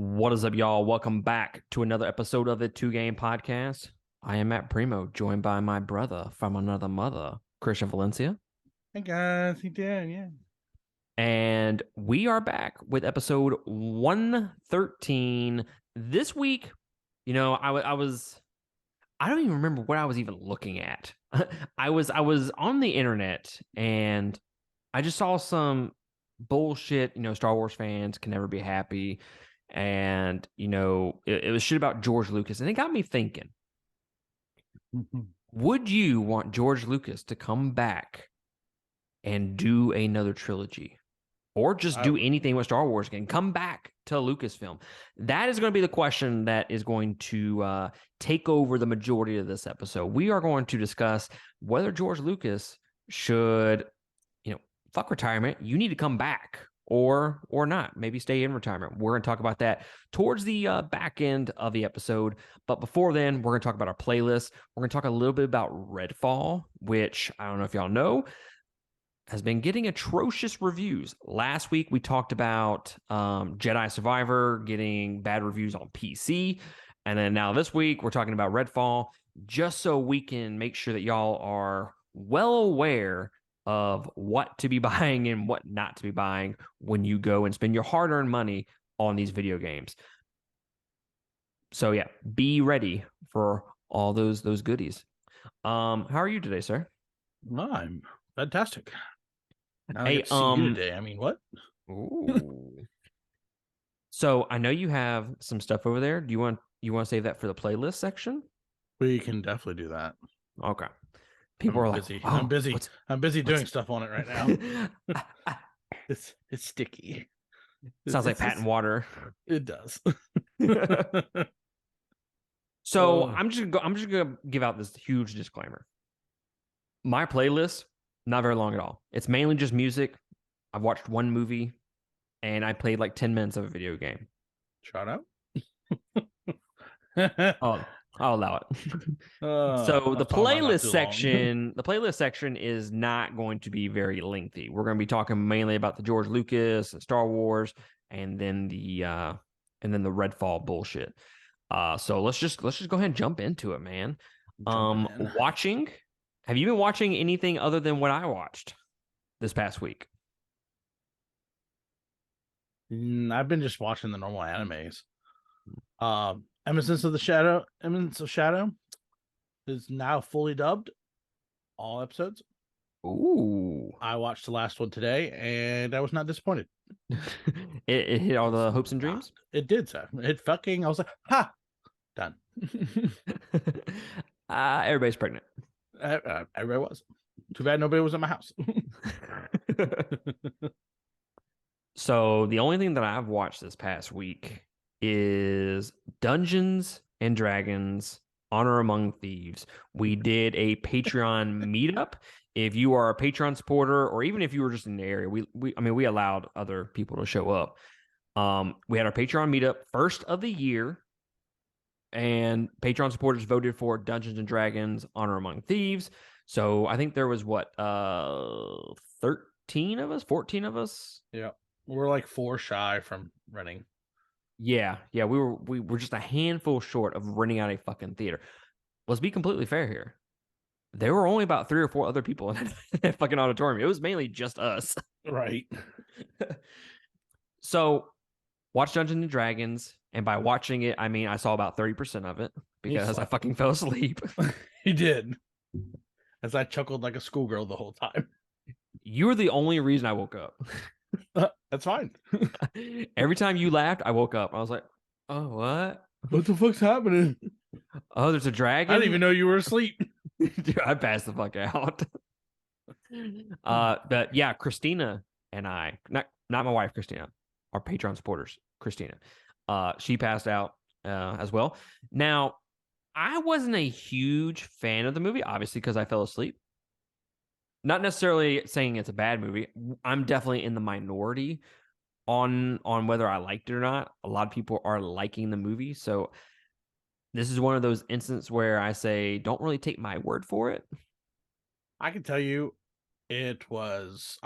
What is up, y'all? Welcome back to another episode of the Two Game Podcast. I am Matt Primo, joined by my brother from another mother, Christian Valencia. Hey guys, he did, yeah. And we are back with episode 113. This week, I don't even remember what I was even looking at. I was on the internet and I just saw some bullshit, Star Wars fans can never be happy. And, it was shit about George Lucas. And it got me thinking, would you want George Lucas to come back and do another trilogy? Or just do anything with Star Wars again? Come back to Lucasfilm. That is going to be the question that is going to take over the majority of this episode. We are going to discuss whether George Lucas should, fuck retirement. You need to come back or not. Maybe stay in retirement. We're going to talk about that towards the back end of the episode. But before then, we're going to talk about our playlist. We're going to talk a little bit about Redfall, which I don't know if y'all know, has been getting atrocious reviews. Last week, we talked about Jedi Survivor getting bad reviews on PC. And then now this week, we're talking about Redfall, just so we can make sure that y'all are well aware of what to be buying and what not to be buying when you go and spend your hard-earned money on these video games. So yeah, be ready for all those goodies. How are you today, sir? I'm fantastic. Now I Hey, get to see you today. I mean, what? Ooh. So I know you have some stuff over there. Do you want to save that for the playlist section? We can definitely do that. Okay. People are busy. like, oh, I'm busy. I'm busy doing stuff on it right now. It's sticky. Sounds like patent water. It does. So I'm just gonna give out this huge disclaimer. My playlist, not very long at all. It's mainly just music. I've watched one movie and I played like 10 minutes of a video game. Shout out. I'll allow it. So the playlist section is not going to be very lengthy. We're going to be talking mainly about the George Lucas and Star Wars, and then the Redfall bullshit. So let's just go ahead and jump into it, man. Watching. Have you been watching anything other than what I watched this past week? I've been just watching the normal animes. Eminence of Shadow is now fully dubbed, all episodes. Ooh. I watched the last one today and I was not disappointed. It hit all the hopes and dreams? It did, sir. I was like, ha! Done. Everybody's pregnant. Everybody was. Too bad nobody was at my house. So the only thing that I've watched this past week is Dungeons and Dragons Honor Among Thieves. We did a Patreon meetup. If you are a Patreon supporter, or even if you were just in the area, we allowed other people to show up. We had our Patreon meetup, first of the year, and Patreon supporters voted for Dungeons and Dragons Honor Among Thieves. So I think there was 13 of us, 14 of us. Yeah. We're like 4 shy from renting. Yeah, we were just a handful short of renting out a fucking theater. Let's be completely fair here. There were only about 3 or 4 other people in that fucking auditorium. It was mainly just us. Right. So, watch Dungeons and Dragons, and by watching it, I mean I saw about 30% of it because I fucking fell asleep. He did. As I chuckled like a schoolgirl the whole time. You were the only reason I woke up. That's fine. Every time you laughed, I woke up. I was like, oh, what? What the fuck's happening? Oh, there's a dragon? I didn't even know you were asleep. Dude, I passed the fuck out. But yeah, Christina and I, not my wife, Christina, our Patreon supporters, Christina, she passed out as well. Now, I wasn't a huge fan of the movie, obviously, because I fell asleep. Not necessarily saying it's a bad movie. I'm definitely in the minority on whether I liked it or not. A lot of people are liking the movie, so this is one of those instances where I say don't really take my word for it. I can tell you, I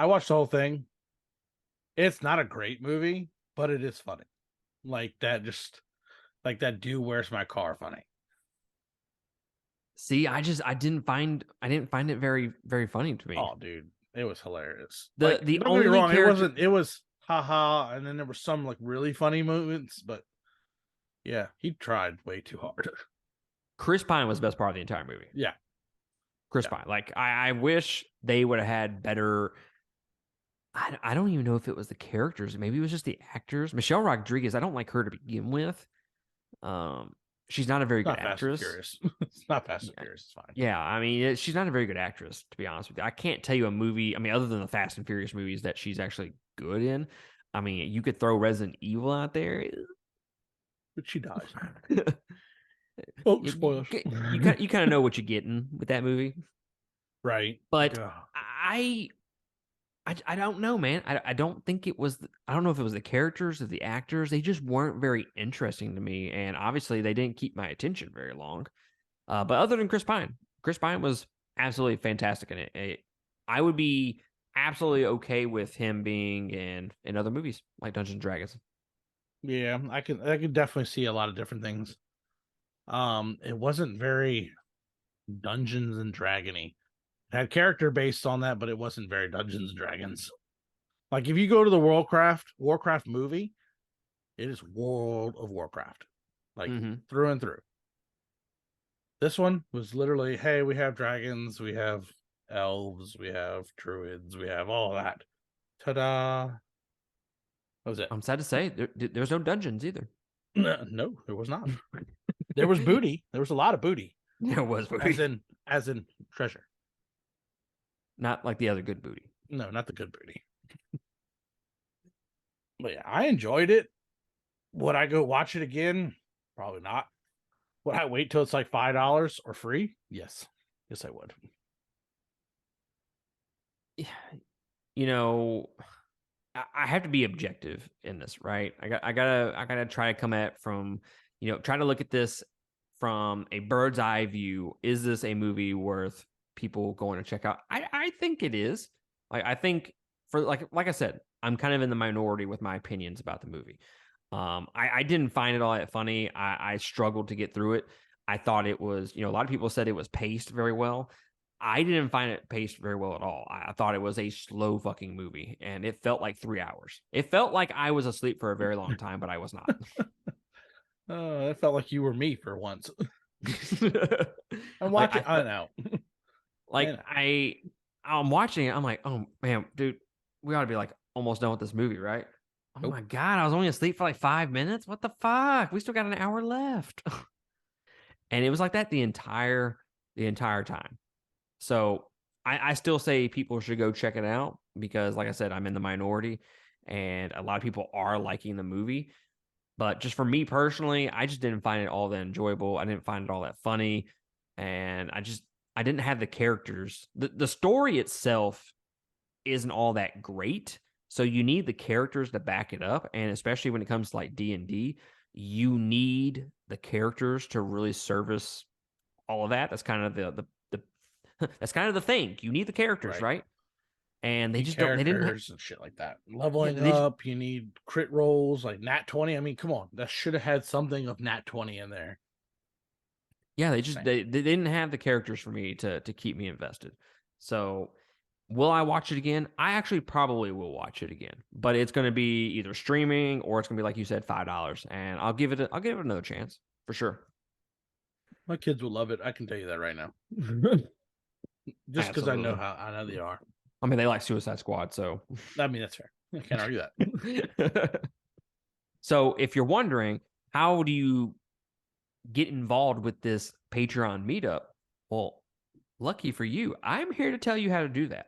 watched the whole thing. It's not a great movie, but it is funny. like that. Just like that dude, where's my car? Funny. See, I didn't find it very very funny to me. Oh, dude, it was hilarious. The Like, the don't get me only wrong, it character wasn't. It was haha, and then there were some like really funny moments, but yeah, he tried way too hard. Chris Pine was the best part of the entire movie. Yeah, Chris yeah, Pine. Like I wish they would have had better. I don't even know if it was the characters. Maybe it was just the actors. Michelle Rodriguez. I don't like her to begin with. Um, she's not a very it's good not Fast and actress. Furious. It's not Fast and Yeah, Furious. It's fine. yeah. I mean, she's not a very good actress, to be honest with you. I can't tell you a movie. I mean, other than the Fast and Furious movies that she's actually good in. I mean, you could throw Resident Evil out there. But she dies. Oh, you spoilers. you kind of know what you're getting with that movie. Right. But Ugh. I don't know, man. I don't think it was. I don't know if it was the characters or the actors. They just weren't very interesting to me, and obviously they didn't keep my attention very long. But other than Chris Pine was absolutely fantastic in it. I would be absolutely okay with him being in other movies like Dungeons and Dragons. Yeah, I could definitely see a lot of different things. It wasn't very Dungeons and Dragony. It had character based on that, but it wasn't very Dungeons and Dragons. Like if you go to the Warcraft movie, it is World of Warcraft, like Mm-hmm. through and through. This one was literally, hey, we have dragons, we have elves, we have druids, we have all of that. Ta-da! That was it. I'm sad to say there's no dungeons either. No, there was not. There was booty. There was a lot of booty, There was as booty, in treasure. not like the other good booty. No, not the good booty. But yeah, I enjoyed it. Would I go watch it again? Probably not. Would I wait till it's like $5 or free? Yes. Yes, I would. You know, I have to be objective in this, right? I gotta try to come at from, try to look at this from a bird's eye view. Is this a movie worth people going to check out? I think it is. Like I think for like I said, I'm kind of in the minority with my opinions about the movie. I didn't find it all that funny. I struggled to get through it. I thought it was, a lot of people said it was paced very well. I didn't find it paced very well at all. I thought it was a slow fucking movie, and it felt like 3 hours. It felt like I was asleep for a very long time, but I was not. It felt like you were me for once. I'm like watching. I know. like I'm watching it. I'm like, oh man, dude, we ought to be like almost done with this movie, right? Oh Nope. my god, I was only asleep for like 5 minutes. What the fuck? We still got an hour left, and it was like that the entire time. So I still say people should go check it out because, like I said, I'm in the minority, and a lot of people are liking the movie. But just for me personally, I just didn't find it all that enjoyable. I didn't find it all that funny, and I didn't have the characters. The story itself isn't all that great, so you need the characters to back it up, and especially when it comes to like D&D, you need the characters to really service all of that. That's kind of the that's kind of the thing. You need the characters, Right. right? And they Need just don't. They didn't. characters and shit like that. Yeah, Leveling up, you need crit rolls like Nat 20. I mean, come on, that should have had something of Nat 20 in there. yeah. They Just just saying. they didn't have the characters for me to keep me invested. So will I watch it again? I actually probably will watch it again, but it's going to be either streaming or it's going to be like you said, $5, and I'll give it another chance for sure. My kids will love it. I can tell you that right now. Just because Absolutely. I know they are. I mean, they like Suicide Squad, so. I mean, that's fair. I can't argue that. So if you're wondering, how do you get involved with this Patreon meetup? Well, lucky for you, I'm here to tell you how to do that.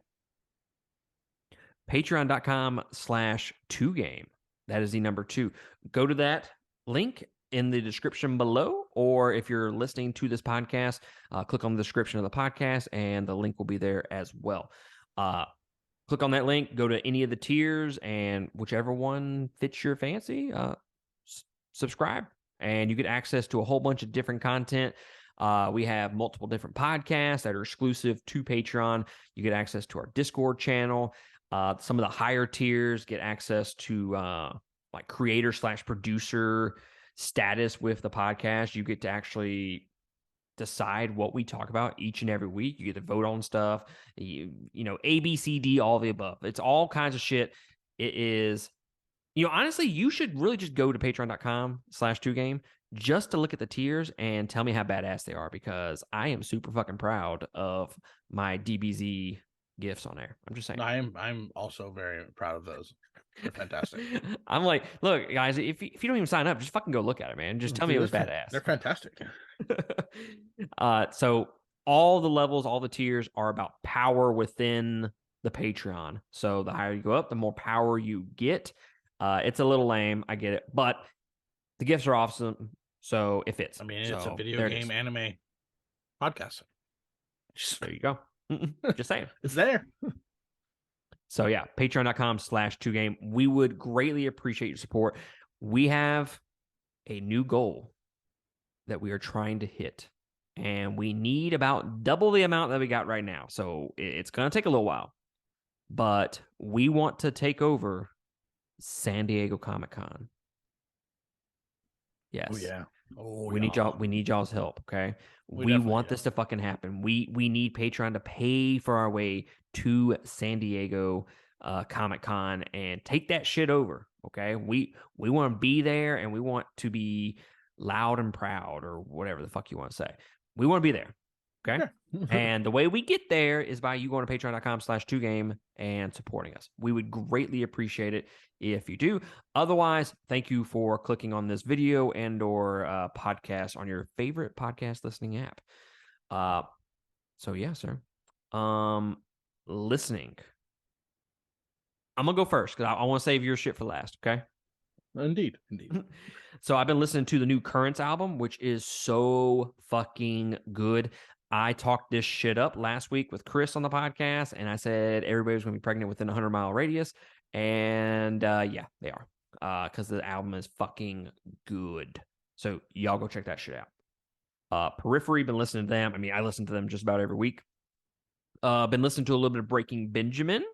Patreon.com/2game. That is the number 2. Go to that link in the description below, or if you're listening to this podcast, click on the description of the podcast, and the link will be there as well. Click on that link, go to any of the tiers, and whichever one fits your fancy, subscribe, and you get access to a whole bunch of different content. We have multiple different podcasts that are exclusive to Patreon. You get access to our Discord channel. Some of the higher tiers get access to like creator / producer status with the podcast. You get to actually decide what we talk about each and every week. You get to vote on stuff, A, B, C, D, all the above. It's all kinds of shit. It is, honestly, you should really just go to patreon.com/2game just to look at the tiers and tell me how badass they are, because I am super fucking proud of my DBZ gifts on there. I'm just saying. I'm also very proud of those. They're fantastic. I'm like, look, guys, if you don't even sign up, just fucking go look at it, man. Just tell me it was badass. They're fantastic. So all the levels, all the tiers are about power within the Patreon. So the higher you go up, the more power you get. It's a little lame, I get it, but the gifts are awesome. So it fits. I mean, it's so a video game anime podcast. There you go. Just saying. It's there. So yeah, patreon.com/2game. We would greatly appreciate your support. We have a new goal that we are trying to hit, and we need about double the amount that we got right now. So it's going to take a little while, but we want to take over San Diego Comic-Con. Yes. Oh yeah. We need y'all. We need y'all's help. Okay. We want this to fucking happen. We need Patreon to pay for our way to San Diego Comic-Con and take that shit over. Okay. We want to be there, and we want to be loud and proud, or whatever the fuck you want to say. We want to be there. Okay. And the way we get there is by you going to patreon.com/2game and supporting us. We would greatly appreciate it if you do. Otherwise, thank you for clicking on this video and or podcast on your favorite podcast listening app. So yeah, sir. Listening. I'm gonna go first because I want to save your shit for last. Okay. Indeed. So I've been listening to the new Currents album, which is so fucking good. I talked this shit up last week with Chris on the podcast, and I said everybody was going to be pregnant within a 100-mile radius. And yeah, they are, because the album is fucking good. So y'all go check that shit out. Periphery, been listening to them. I mean, I listen to them just about every week. Been listening to a little bit of Breaking Benjamin.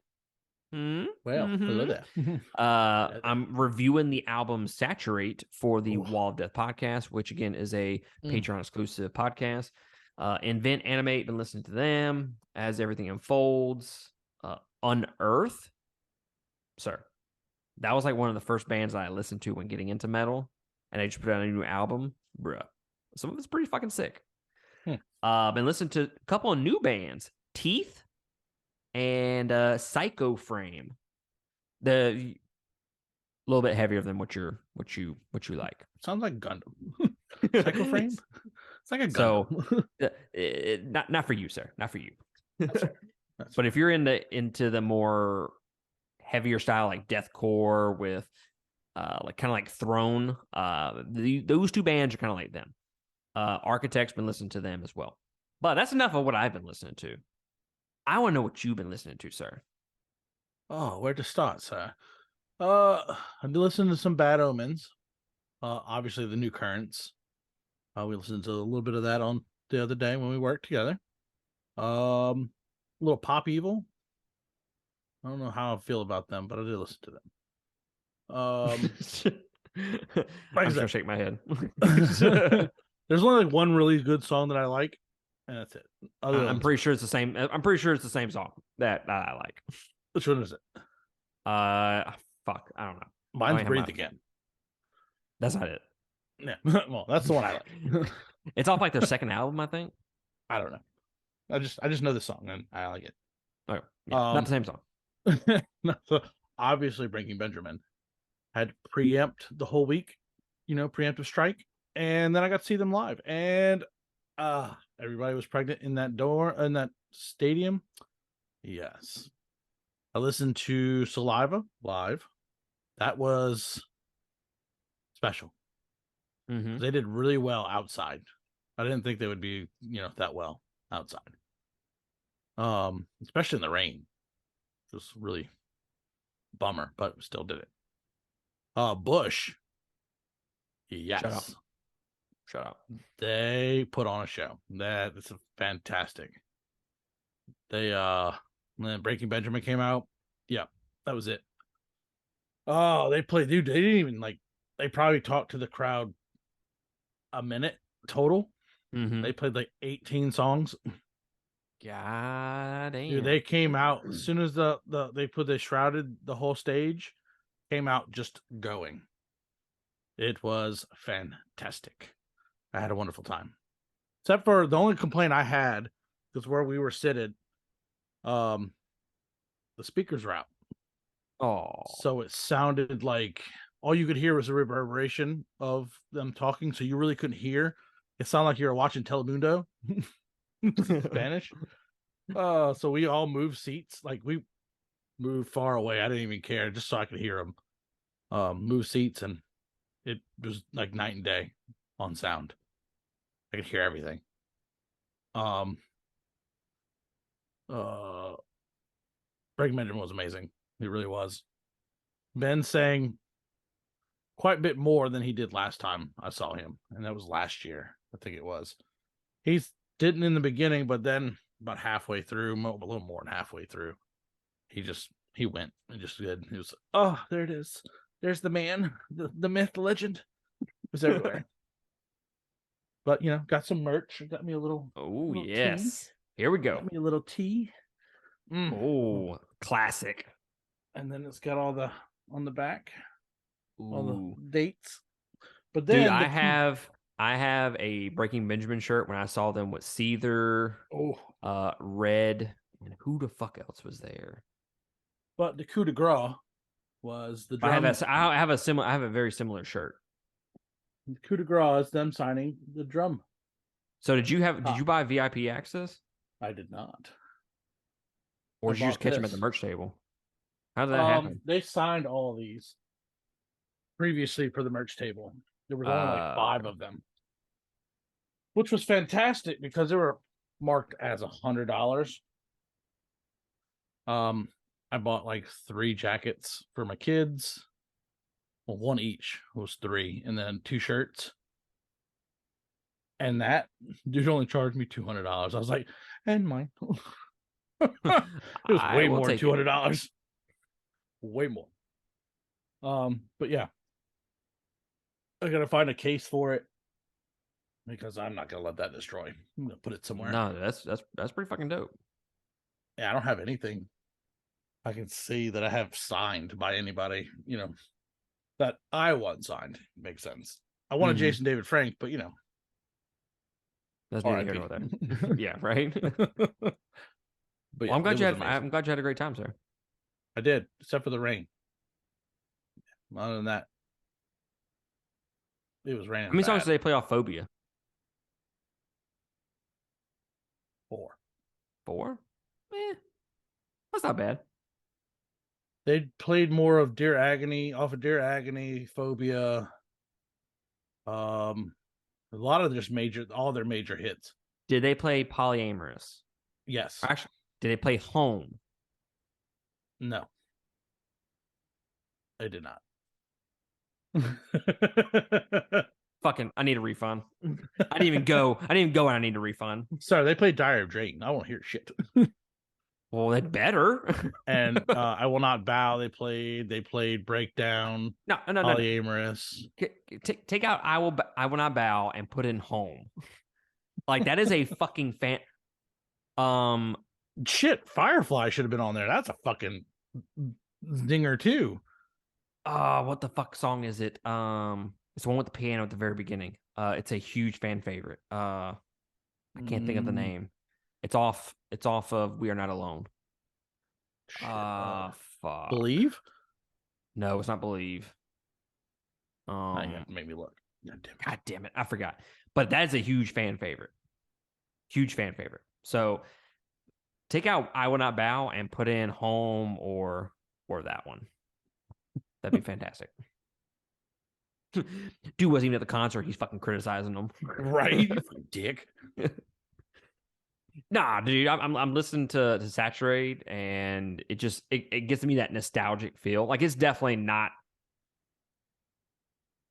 Well, I love that. I'm reviewing the album Saturate for the Wall of Death podcast, which again is a Patreon exclusive podcast. Invent Animate, been listening to them. As Everything Unfolds. Unearth, sir, that was like one of the first bands that I listened to when getting into metal, and they just put out a new album. Bruh, some of it's pretty fucking sick. Been listening to a couple of new bands, Teeth and Psycho Frame. The little bit heavier than what you like. Sounds like Gundam. Psycho Frame. It's like a Gundam. So not for you, sir. Not for you. That's fair. But if you're into the more heavier style, like deathcore with like kind of like Throne, those two bands are kind of like them. Architect's been listening to them as well. But that's enough of what I've been listening to. I want to know what you've been listening to, sir. Oh, where to start, sir? I've been listening to some Bad Omens. Obviously the new Currents. We listened to a little bit of that on the other day when we worked together. A little Pop Evil. I don't know how I feel about them, but I did listen to them. I'm just gonna shake my head. There's only like one really good song that I like, and that's it. I'm pretty sure it's the same. I'm pretty sure it's the same song that I like. Which one is it? Fuck, I don't know. Mine's Breathe Again. That's not it. Yeah, well, that's the one I like. It's off like their second album, I think. I don't know. I just know the song and I like it. Okay, yeah, not the same song. No, so obviously, Breaking Benjamin had to preempt the whole week, preemptive strike, and then I got to see them live, and everybody was pregnant in that stadium. Yes, I listened to Saliva live. That was special. They did really well outside. I didn't think they would be, that well outside. Especially in the rain. It was really bummer, but still did it. Bush. Yes. Shut up. They put on a show. That's fantastic. They when Breaking Benjamin came out. Yeah, that was it. Oh, they played, dude. They didn't even like. They probably talked to the crowd a minute total. Mm-hmm. They played like 18 songs. God Dude, damn. they came out as soon as they shrouded the whole stage. Came out just going. It was fantastic. I had a wonderful time. Except for the only complaint I had was where we were seated. Um, the speakers were out, Oh. so it sounded like all you could hear was the reverberation of them talking. So you really couldn't hear. It sounded like you were watching Telemundo, Spanish. So we all moved seats. Like we moved far away. I didn't even care, just so I could hear them. Move seats, and it was like night and day on sound. I could hear everything. Um, uh, Greg Benjamin was amazing. He really was. Ben sang quite a bit more than he did last time I saw him, and that was last year. I think it was. He didn't in the beginning, but then about halfway through, a little more than halfway through, he went and just did. He was, oh, there it is. There's the man, the myth, the legend. It was everywhere. But got some merch. Got me a Oh, little tea. yes. Here we go. Got me a little tea. Oh, classic. And then it's got all the on the back, all the Ooh. dates. But Dude, then I have a Breaking Benjamin shirt when I saw them with Seether, oh, Red, and who the fuck else was there? but the coup de grace was the I have drum. I have a very similar shirt. The coup de grace is them signing the drum. So did you buy VIP access? I did not. I Or did you just bought catch them at the this. merch table? How did that happen? They signed all of these previously for the merch table. There was only like five Okay. of them, which was fantastic because they were marked as $100. Um, I bought like 3 jackets for my kids. Well, one each was 3, and then 2 shirts. And that dude only charged me $200. I was like, and mine. It was I way will more than take it. $200. Way more. But yeah, I gotta find a case for it because I'm not gonna let that destroy. I'm gonna put it somewhere. No, that's pretty fucking dope. Yeah, I don't have anything I can see that I have signed by anybody, that I want signed. Makes sense. I wanted Mm-hmm. Jason David Frank, but That's neither here R.I.P. nor there. Yeah, right. But Well, yeah, it was amazing. I'm glad you had a great time, sir. I did, except for the rain. Other than that, it was How raining many songs bad. did they play off Phobia? 4. 4? Eh, that's not bad. They played more of Dear Agony off of Dear Agony, Phobia. A lot of all their major hits. Did they play Polyamorous? Yes. Actually, did they play Home? No, they did not. Fucking, I need a refund. I didn't even go. I didn't even go and I need a refund. Sorry, they played Diary of Drayton. I won't hear shit. Well, they better. And I Will Not Bow. They played Breakdown, No. Polyamorous. Take out I will not bow and put in Home. Like that is a fucking fan. Um, Shit, Firefly should have been on there. That's a fucking zinger too. what the fuck song is it? It's the one with the piano at the very beginning. It's a huge fan favorite. I can't think of the name. It's off of We Are Not Alone. Shit, Fuck. Believe? No, it's not Believe. You have to make me look. God damn it, I forgot. But that is a huge fan favorite. Huge fan favorite. So take out I Will Not Bow and put in Home or that one. That'd be fantastic. Dude wasn't even at the concert. He's fucking criticizing them. Right? Dick. Nah, dude, I'm listening to Saturate, and it just it gives me that nostalgic feel. Like it's definitely not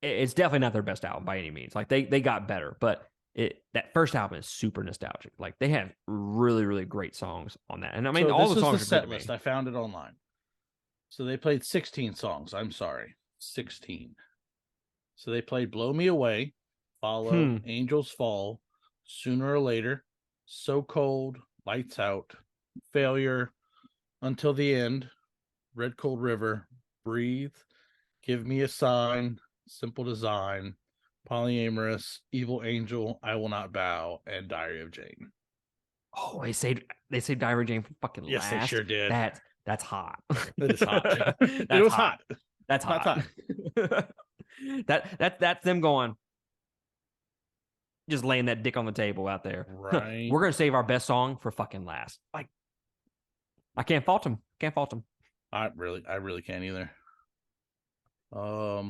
their best album by any means. Like they got better, but that first album is super nostalgic. Like they have really really great songs on that, and I mean So all this the is songs the are set good to list. me. I found it online. So they played 16 songs. I'm sorry. 16. So they played Blow Me Away, Follow, Angels Fall, Sooner or Later, So Cold, Lights Out, Failure, Until the End, Red Cold River, Breathe, Give Me a Sign, Simple Design, Polyamorous, Evil Angel, I Will Not Bow, and Diary of Jane. Oh, they say Diary Jane for fucking Yes, they last. sure did. That's hot. It is hot. That's it was hot. That's Hot hot. That's them going, just laying that dick on the table out there. Right. We're gonna save our best song for fucking last. Like, I can't fault them. Can't fault them. I really can't either. Let's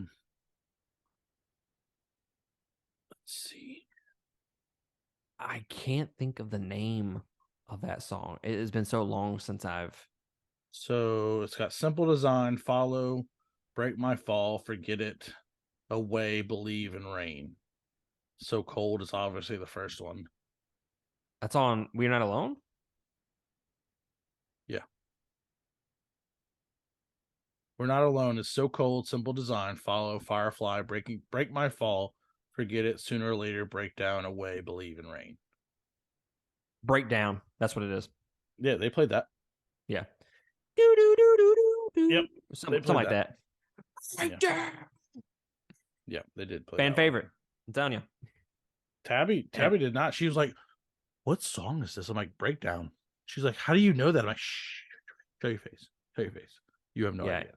see. I can't think of the name of that song. It has been so long since I've. So it's got Simple Design, Follow, Break My Fall, Forget It, Away, Believe, and Rain. So Cold is obviously the first one. That's on We're Not Alone? Yeah. We're Not Alone is So Cold, Simple Design, Follow, Firefly, Break My Fall, Forget It, Sooner or Later, Breakdown, Away, Believe, and Rain. Breakdown. That's what it is. Yeah, they played that. Yeah. Do do do do do do. Yep. Something like that. Yeah. Yeah, they did play. Fan favorite. I'm telling you. Tabby did not. She was like, "What song is this?" I'm like, "Breakdown." She's like, "How do you know that?" I'm like, "Shh, show your face. Show your face. You have no idea."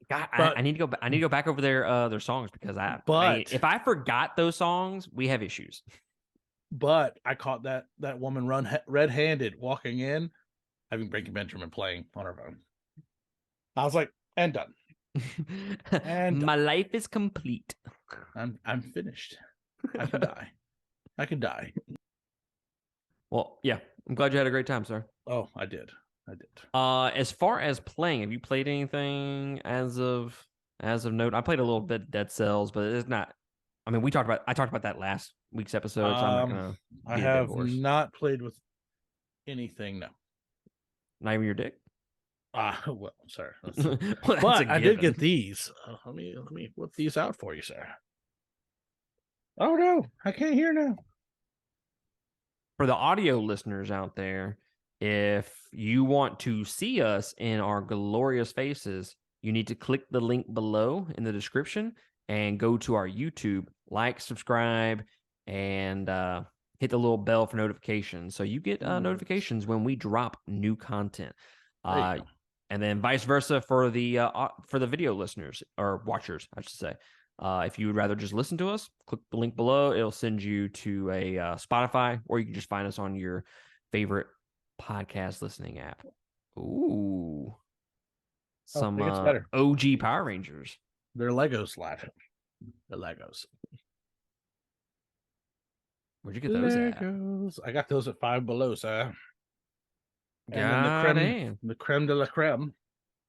God, I need to go. I need to go back over their songs because if I forgot those songs, we have issues. But I caught that woman run red-handed walking in, having Breaking Benjamin playing on her phone. I was like, and done. And my life is complete. I'm finished. I can die. I can die. Well, yeah. I'm glad you had a great time, sir. Oh, I did. As far as playing, have you played anything as of note? I played a little bit of Dead Cells, but it's not. I mean, I talked about that last week's episode, so I'm not gonna. I have not played with anything. No, not even your dick. Well, sir. Well, but I did get these. Let me whip these out for you, sir. Oh no, I can't hear now. For the audio listeners out there, if you want to see us in our glorious faces, you need to click the link below in the description and go to our YouTube, like, subscribe, and hit the little bell for notifications. So you get notifications when we drop new content. And then vice versa for the video listeners or watchers, I should say. If you would rather just listen to us, click the link below. It'll send you to a Spotify, or you can just find us on your favorite podcast listening app. Ooh. Some OG Power Rangers. They're Legos, lad. They're Legos. Where'd you get those Legos. I got those at Five Below, sir. And then the creme de la creme.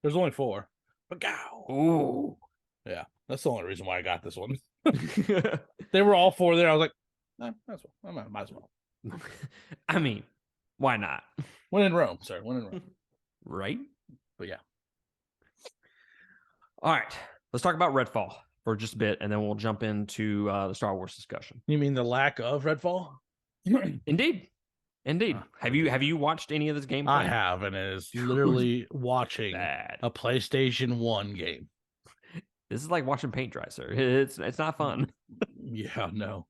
There's only 4. But ooh. Yeah, that's the only reason why I got this one. They were all 4 there. I was like, might as well. I mean, why not? When in Rome, sir. When in Rome. Right? But yeah. All right. Let's talk about Redfall for just a bit, and then we'll jump into the Star Wars discussion. You mean the lack of Redfall? Indeed. Have you watched any of this gameplay? I have, and it is literally watching a PlayStation 1 game. This is like watching paint dry, sir. It's not fun. Yeah, no.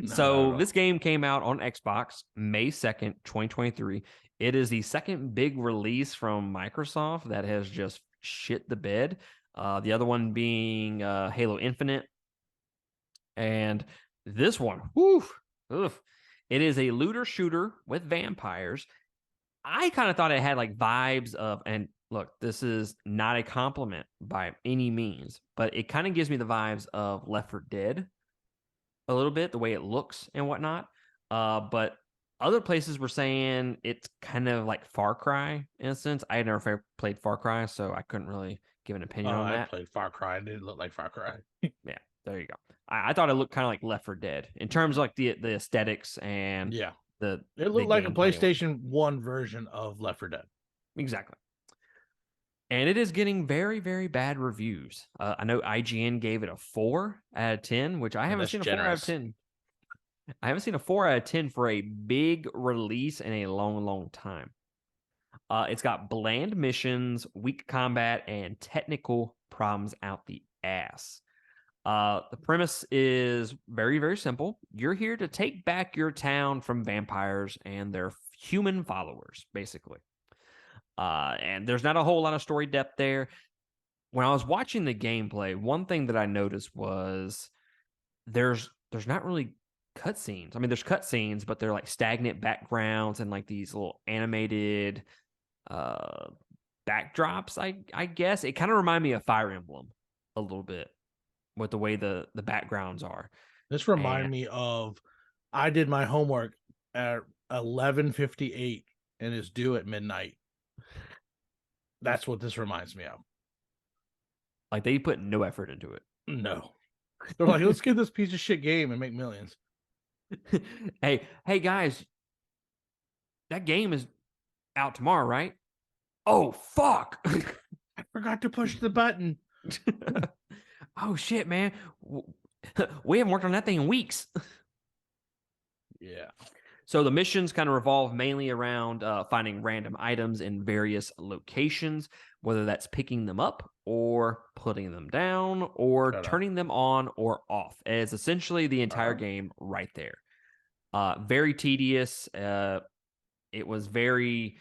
So this game came out on Xbox May 2nd, 2023. It is the second big release from Microsoft that has just shit the bed. The other one being Halo Infinite. And this one, it is a looter shooter with vampires. I kind of thought it had like vibes of, and look, this is not a compliment by any means, but it kind of gives me the vibes of Left 4 Dead a little bit, the way it looks and whatnot. But other places were saying it's kind of like Far Cry in a sense. I had never played Far Cry, so I couldn't really give an opinion on that. I played Far Cry. It didn't look like Far Cry. Yeah, there you go. I thought it looked kind of like Left 4 Dead in terms of like the aesthetics and it the looked like a PlayStation 1 version of Left 4 Dead. Exactly. And it is getting very, very bad reviews. I know IGN gave it a 4 out of 10, which I And haven't that's seen a 4 out of generous. 10. I haven't seen a 4 out of 10 for a big release in a long, long time. It's got bland missions, weak combat, and technical problems out the ass. The premise is very, very simple. You're here to take back your town from vampires and their human followers, basically. And there's not a whole lot of story depth there. When I was watching the gameplay, one thing that I noticed was there's not really cutscenes. I mean, there's cutscenes, but they're like stagnant backgrounds and like these little animated uh backdrops. I guess it kind of reminded me of Fire Emblem a little bit with the way the backgrounds are. This reminded And me of I did my homework at 11:58 and is due at midnight. That's what this reminds me of. like they put no effort into it. No. They're like, let's get this piece of shit game and make millions. Hey guys, that game is out tomorrow, right? Oh fuck. I forgot to push the button. Oh shit, man. We haven't worked on that thing in weeks. Yeah. So the missions kind of revolve mainly around finding random items in various locations, whether that's picking them up or putting them down or Shut up. turning them on or off. It's essentially the entire game right there. Very tedious. It was very.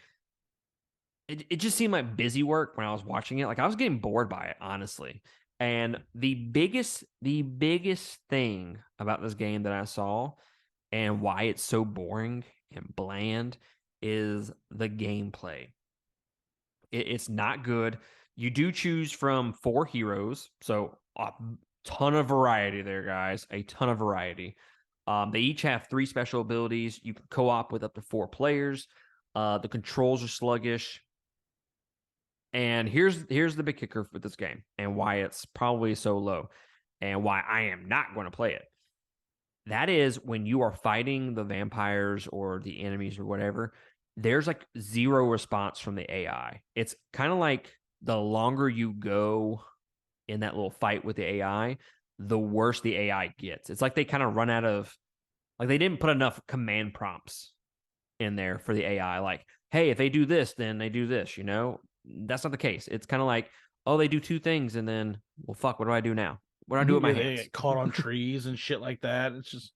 It just seemed like busy work when I was watching it. Like I was getting bored by it, honestly. And the biggest thing about this game that I saw and why it's so boring and bland is the gameplay. It's not good. You do choose from 4 heroes, so a ton of variety there, guys. A ton of variety. They each have 3 special abilities. You can co-op with up to 4 players. The controls are sluggish. And here's the big kicker with this game and why it's probably so low and why I am not going to play it. That is when you are fighting the vampires or the enemies or whatever, there's like zero response from the AI. It's kind of like the longer you go in that little fight with the AI, the worse the AI gets. It's like they kind of run out of, like, they didn't put enough command prompts in there for the AI. Like, hey, if they do this, then they do this, you know? That's not the case. It's kind of like, oh, they do 2 things and then, well, fuck, what do I do now? What do I do with my Yeah, they hands? get caught on trees and shit like that. It's just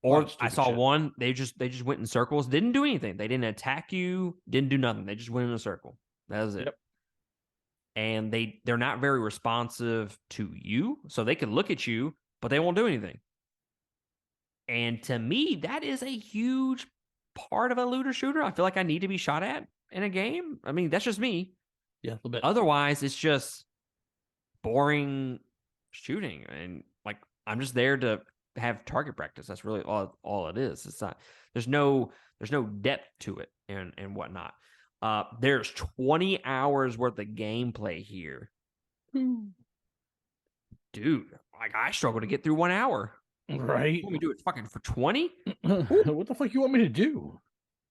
a lot of Or I stupid saw shit. one, they just went in circles, didn't do anything. They didn't attack you, didn't do nothing. They just went in a circle. That was it. Yep. And they're not very responsive to you. So they can look at you, but they won't do anything. And to me, that is a huge part of a looter shooter. I feel like I need to be shot at in a game. I mean, that's just me. Yeah, a little bit. Otherwise, it's just boring shooting. And like I'm just there to have target practice. That's really all it is. It's not there's no depth to it and whatnot. There's 20 hours worth of gameplay here. Dude, like I struggle to get through 1 hour. Right. What me do it fucking for 20? What the fuck you want me to do?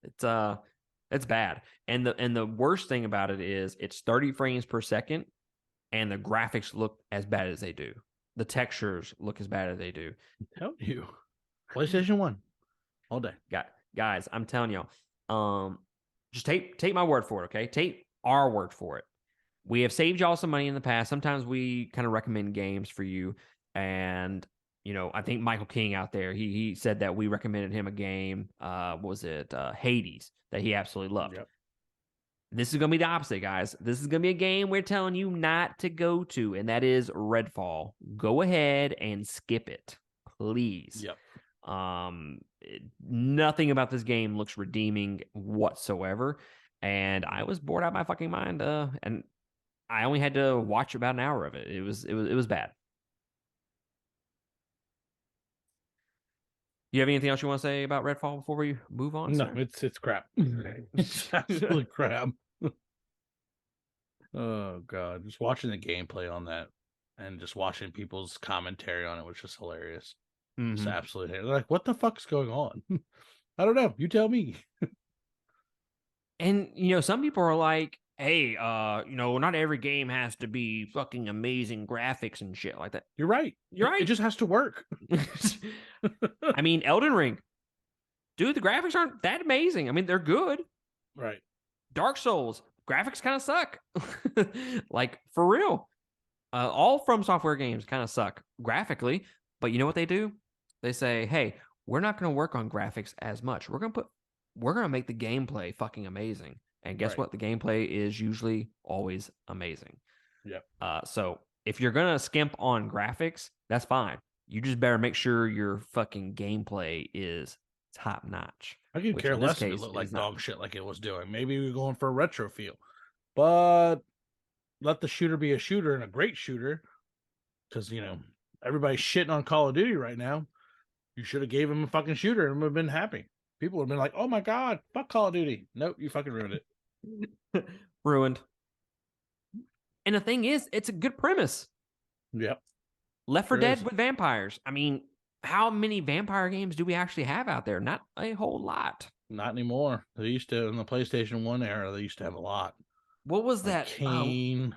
It's bad. And the worst thing about it is it's 30 frames per second and the graphics look as bad as they do. The textures look as bad as they do. Tell you. PlayStation 1 all day. Guys, I'm telling y'all, just take my word for it, okay? Take our word for it. We have saved y'all some money in the past. Sometimes we kind of recommend games for you. And, I think Michael King out there, he said that we recommended him a game. What was it? Hades, that he absolutely loved. Yep. This is going to be the opposite, guys. This is going to be a game we're telling you not to go to, and that is Redfall. Go ahead and skip it, please. Yep. Nothing about this game looks redeeming whatsoever, and I was bored out of my fucking mind. And I only had to watch about an hour of it. It was bad. You have anything else you want to say about Redfall before we move on? No, sir? it's crap. It's absolutely crap. Oh god, just watching the gameplay on that and just watching people's commentary on it was just hilarious. It's Mhm. absolutely like, what the fuck's going on? I don't know. You tell me. And some people are like, hey, not every game has to be fucking amazing graphics and shit like that. You're right. You're It right. just has to work. I mean, Elden Ring, dude, the graphics aren't that amazing. I mean, they're good. Right. Dark Souls, graphics kind of suck. Like, for real. All From Software games kind of suck graphically, but you know what they do? They say, "Hey, we're not going to work on graphics as much. We're going to make the gameplay fucking amazing." And guess Right. what? The gameplay is usually always amazing. Yeah. So if you're going to skimp on graphics, that's fine. You just better make sure your fucking gameplay is top notch, I could which care in this less if it case looked is like not. dog shit like it was doing. Maybe we're going for a retro feel, but let the shooter be a shooter and a great shooter. Because everybody's shitting on Call of Duty right now. You should have gave him a fucking shooter and would have been happy. People would have been like, "Oh my god, fuck Call of Duty." Nope, you fucking ruined it. Ruined. And the thing is, it's a good premise. Yep. Left 4 Sure Dead is. with vampires. I mean, how many vampire games do we actually have out there? Not a whole lot. Not anymore. They used to in the PlayStation 1 era, they used to have a lot. What was Like that? Kane,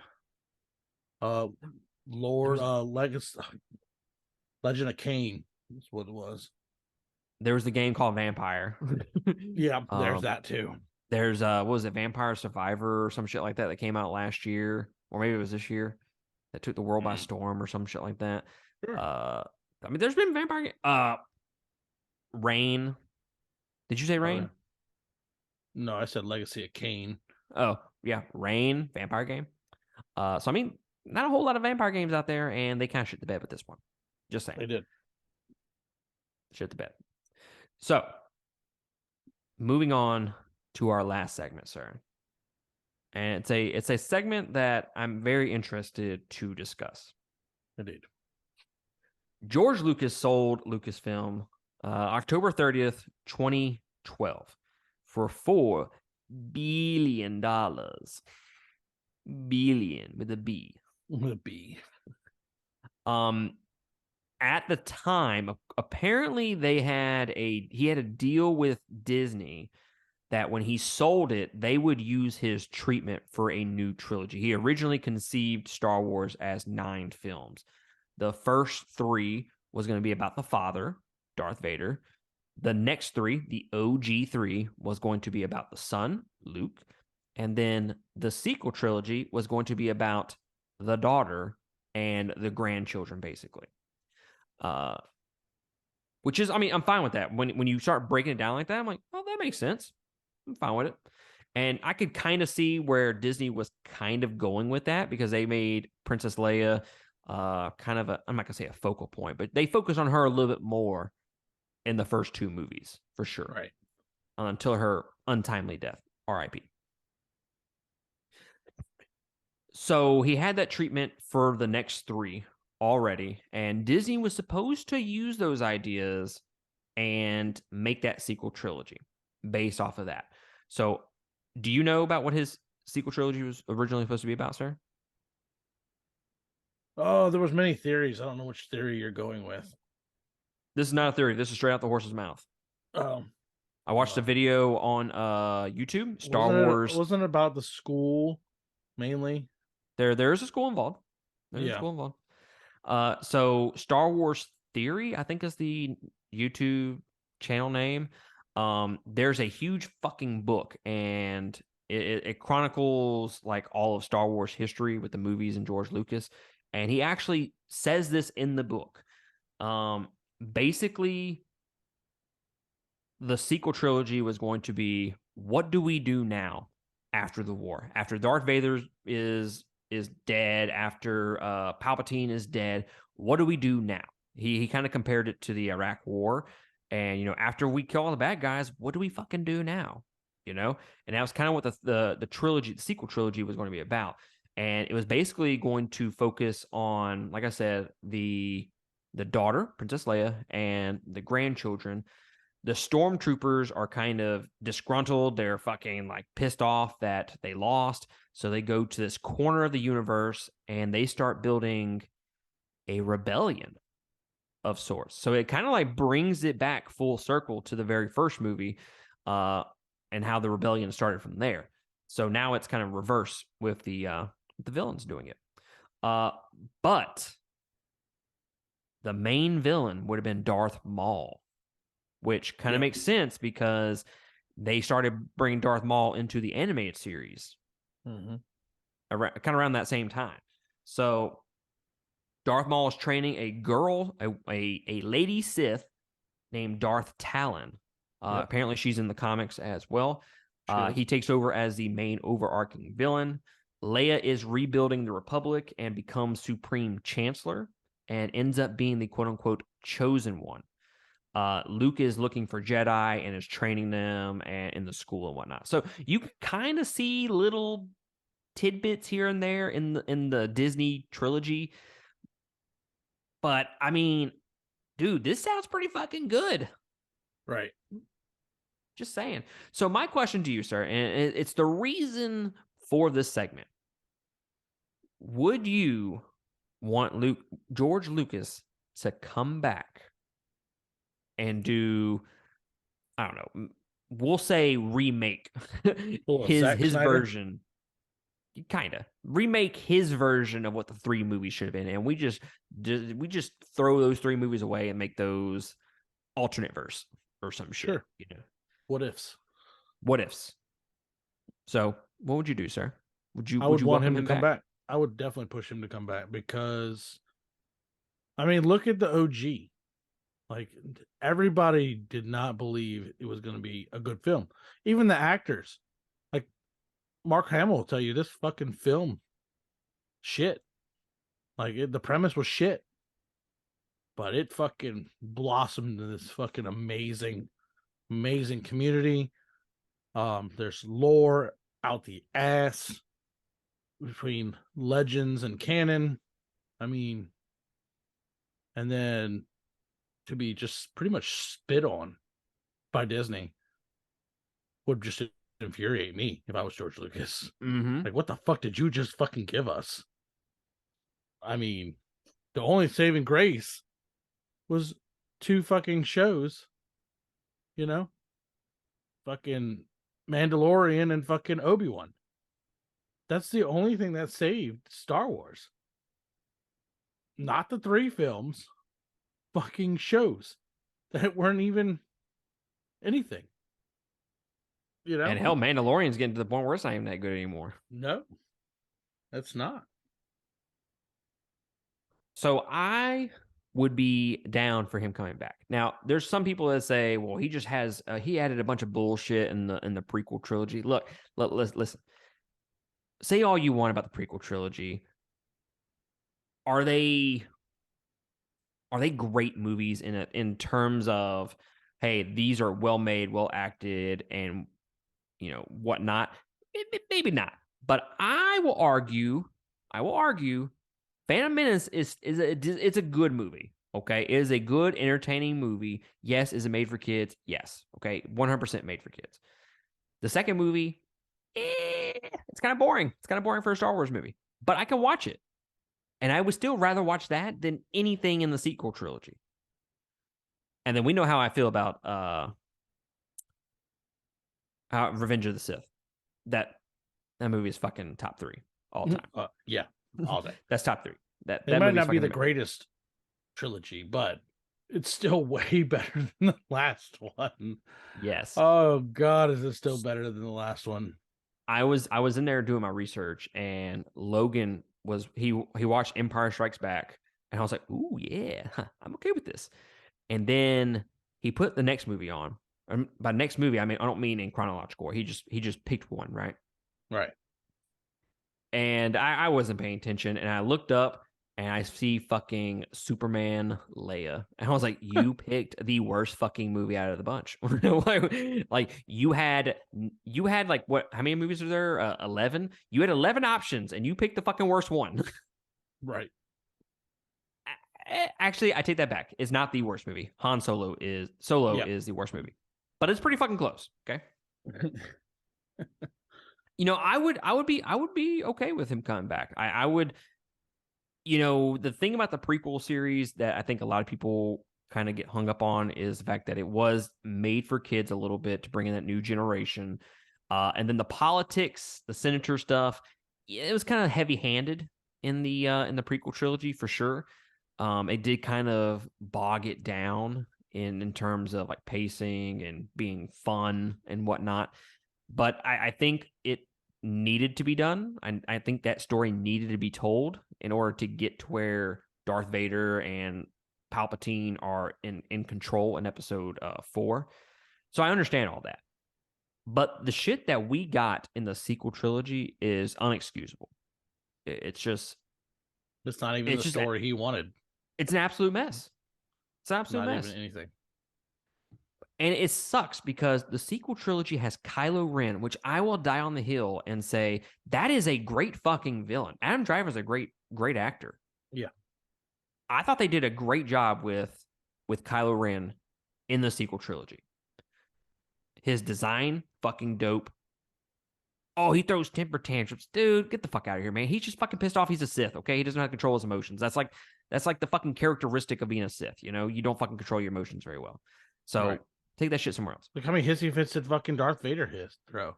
uh There Lord was Legacy Legend of Kane. That's what it was. there was the game called Vampire. Yeah, there's um, that too. there's what was it, Vampire Survivor or some shit like that came out last year, or maybe it was this year, that took the world by Mm, storm or some shit like that. sure. Uh, I mean, there's been vampire. Rain. Did you say Okay. Rain? No, I said Legacy of Kane. Oh yeah, Rain, vampire game. So I mean, not a whole lot of vampire games out there, and they kind of shit the bed with this one. Just saying, They did. shit the bed. So moving on to our last segment, sir, and it's a segment that I'm very interested to discuss. Indeed. George Lucas sold Lucasfilm October 30th, 2012, for $4 billion. Billion with a B. With a B. Um, at the time, apparently he had a deal with Disney that when he sold it, they would use his treatment for a new trilogy. He originally conceived Star Wars as 9 films. The first 3 was going to be about the father, Darth Vader. The next 3, the OG 3, was going to be about the son, Luke. And then the sequel trilogy was going to be about the daughter and the grandchildren, basically. Uh, which is, I mean, I'm fine with that. When you start breaking it down like that, I'm like, oh, that makes sense. I'm fine with it. And I could kind of see where Disney was kind of going with that because they made Princess Leia kind of I'm not gonna say a focal point, but they focused on her a little bit more in the first 2 movies for sure. Right. Until her untimely death. R.I.P. So he had that treatment for the next 3 already, and Disney was supposed to use those ideas and make that sequel trilogy based off of that. So, do you know about what his sequel trilogy was originally supposed to be about, sir? Oh, there was many theories. I don't know which theory you're going with. This is not a theory. This is straight out the horse's mouth. Um, I watched a uh, video on YouTube, Star Wars. wasn't it about the school mainly? There's a school involved. There's a Yeah. school involved. So Star Wars Theory, I think is the YouTube channel name. There's a huge fucking book, and it chronicles like all of Star Wars history with the movies and George Lucas, and he actually says this in the book. Basically, the sequel trilogy was going to be what do we do now after the war? After Darth Vader is dead, after Palpatine is dead, what do we do now? He kind of compared it to the Iraq War, and after we kill all the bad guys, what do we fucking do now? And that was kind of what the trilogy, the sequel trilogy, was going to be about, and it was basically going to focus on, like I said, the daughter, Princess Leia, and the grandchildren. The stormtroopers are kind of disgruntled. They're fucking like pissed off that they lost. So they go to this corner of the universe and they start building a rebellion of sorts. So it kind of like brings it back full circle to the very first movie, and how the rebellion started from there. So now it's kind of reverse with the villains doing it. But the main villain would have been Darth Maul, which kind of Yep. makes sense because they started bringing Darth Maul into the animated series Mm-hmm. kind of around that same time. So Darth Maul is training a girl, a lady Sith named Darth Talon. Yep. Apparently, she's in the comics as well. She is. He takes over as the main overarching villain. Leia is rebuilding the Republic and becomes Supreme Chancellor and ends up being the quote unquote chosen one. Luke is looking for Jedi and is training them and in the school and whatnot. So you can kind of see little tidbits here and there in the Disney trilogy. But I mean, dude, this sounds pretty fucking good. Right. Just saying. So my question to you, sir, and it's the reason for this segment. Would you want George Lucas to come back and do, I don't know, we'll say remake Zack his Snyder. version, kind of remake his version of what the three movies should have been, and we just throw those three movies away and make those alternate verse or some shit. Sure. What ifs? What ifs? So, what would you do, sir? I Would would you want welcome him to him come back? back. I would definitely push him to come back because, I mean, look at the OG. Like, everybody did not believe it was going to be a good film. Even the actors. Like, Mark Hamill will tell you this fucking film shit. Like, the premise was shit. But it fucking blossomed into this fucking amazing, amazing community. There's lore out the ass between legends and canon. I mean, and then to be just pretty much spit on by Disney would just infuriate me if I was George Lucas. Mm-hmm. Like, what the fuck did you just fucking give us? I mean, the only saving grace was two fucking shows, you know, fucking Mandalorian and fucking Obi-Wan. That's the only thing that saved Star Wars. Not the three films, fucking shows that weren't even anything. You know? And hell, Mandalorian's getting to the point where it's not even that good anymore. No, that's not. So I would be down for him coming back. Now, there's some people that say, well, he just has he added a bunch of bullshit in the prequel trilogy. Look, listen. Say all you want about the prequel trilogy. Are they great movies in terms of, hey, these are well made, well acted, and whatnot? Maybe not. But I will argue, Phantom Menace it's a good movie. Okay, it is a good, entertaining movie. Yes, is it made for kids? Yes. Okay, 100% made for kids. The second movie, it's kind of boring. It's kind of boring for a Star Wars movie, but I can watch it, and I would still rather watch that than anything in the sequel trilogy. And then we know how I feel about Revenge of the Sith. That movie is fucking top 3 all time. Yeah, all day. That's top 3. It That might not be the amazing. greatest trilogy, but it's still way better than the last one. Yes. Oh God, is it still better than the last one? I was in there doing my research, and Logan he watched Empire Strikes Back, and I was like, ooh yeah, I'm okay with this. And then he put the next movie on. By next movie, I mean I don't mean in chronological order. He just picked one, right? Right. And I wasn't paying attention, and I looked up and I see fucking Superman Leia. And I was like, you picked the worst fucking movie out of the bunch. Like you had like what, how many movies are there? 11? You had 11 options and you picked the fucking worst one. Right. Actually, I take that back. It's not the worst movie. Han Solo is the worst movie. But it's pretty fucking close, okay? I would be okay with him coming back. I would. The thing about the prequel series that I think a lot of people kind of get hung up on is the fact that it was made for kids a little bit to bring in that new generation. And then the politics, the senator stuff, yeah, it was kind of heavy-handed in the prequel trilogy for sure. It did kind of bog it down in terms of like pacing and being fun and whatnot. But I think it needed to be done. I think that story needed to be told in order to get to where Darth Vader and Palpatine are in control in episode 4. So I understand all that. But the shit that we got in the sequel trilogy is unexcusable. It's just It's not even it's the just story he wanted. it's an absolute mess. It's an absolute Not even mess. anything. And it sucks because the sequel trilogy has Kylo Ren, which I will die on the hill and say that is a great fucking villain. Adam Driver's a great actor. Yeah. I thought they did a great job with Kylo Ren in the sequel trilogy. His design, fucking dope. Oh, he throws temper tantrums. Dude, get the fuck out of here, man. He's just fucking pissed off. He's a Sith, okay? He doesn't know how to control his emotions. That's like the fucking characteristic of being a Sith, you know? You don't fucking control your emotions very well. So Right. take that shit somewhere else. Look how many hissy fits did fucking Darth Vader throw.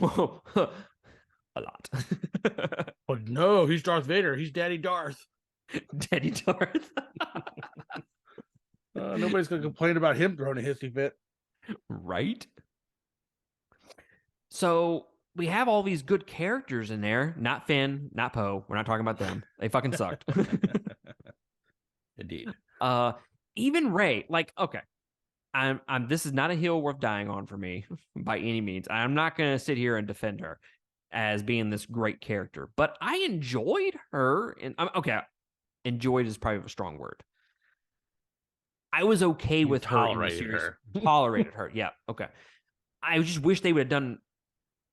A lot. But no, he's Darth Vader. He's Daddy Darth. Daddy Darth. Nobody's gonna complain about him throwing a hissy fit. Right? So we have all these good characters in there. Not Finn, not Poe. We're not talking about them. They fucking sucked. Indeed. Even Rey, like, okay. I'm this is not a hill worth dying on for me by any means. I'm not gonna sit here and defend her as being this great character, but I enjoyed her, and okay, enjoyed is probably a strong word. I was okay with her in the series. Tolerated her, yeah, okay. I just wish they would have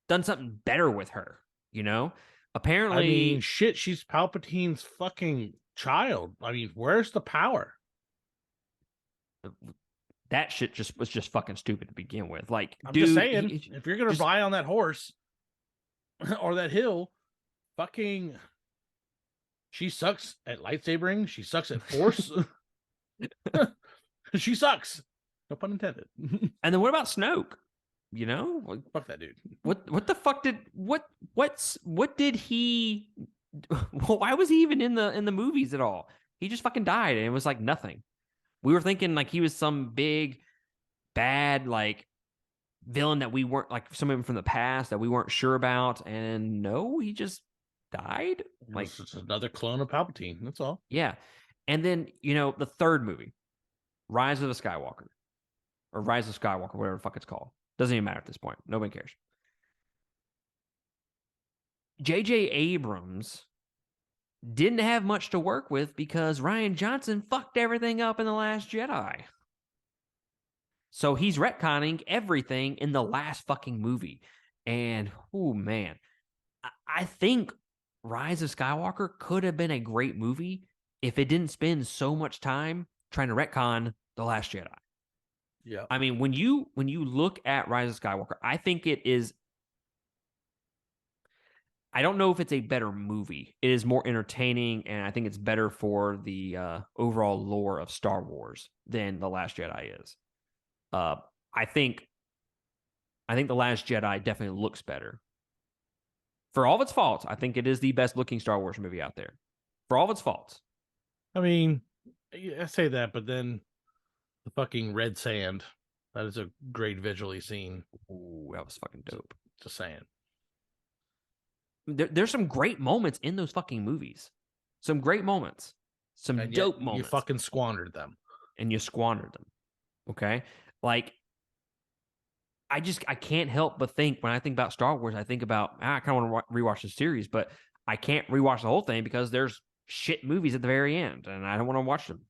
done something better with her. You know, apparently, I mean, shit, she's Palpatine's fucking child. I mean, where's the power? that shit just was just fucking stupid to begin with. Like, I'm dude, just saying, if you're gonna just- rely on that horse or that hill, fucking, she sucks at lightsabering. She sucks at force. She sucks. No pun intended. and then what about Snoke? You know, like, Fuck that dude. what the fuck did what did he? Well, why was he even in the movies at all? He just fucking died, and it was like nothing. We were thinking like he was some big bad like villain that we weren't like someone from the past that we weren't sure about, and no, he just died. Like It's just another clone of Palpatine. That's all. yeah, and then the third movie, Rise of the Skywalker, or Rise of Skywalker, whatever the fuck it's called. Doesn't even matter at this point. Nobody cares. J.J. Abrams didn't have much to work with because Rian Johnson fucked everything up in The Last Jedi. So he's retconning everything in the last fucking movie. And, oh man, I think Rise of Skywalker could have been a great movie if it didn't spend so much time trying to retcon The Last Jedi. Yeah. I mean, when you look at Rise of Skywalker, I think it is. I don't know if it's a better movie. It is more entertaining, and I think it's better for the overall lore of Star Wars than The Last Jedi is. I think The Last Jedi definitely looks better. For all of its faults, I think it is the best looking Star Wars movie out there. For all of its faults. I mean, I say that, but then the fucking red sand, that is a great visually scene. Ooh, that was fucking dope. Just saying. There's some great moments in those fucking movies. Some great moments. Some And dope yet moments. You fucking squandered them. And you squandered them. Okay? Like, I can't help but think when I think about Star Wars, I think about, I kind of want to rewatch the series, but I can't rewatch the whole thing because there's shit movies at the very end and I don't want to watch them.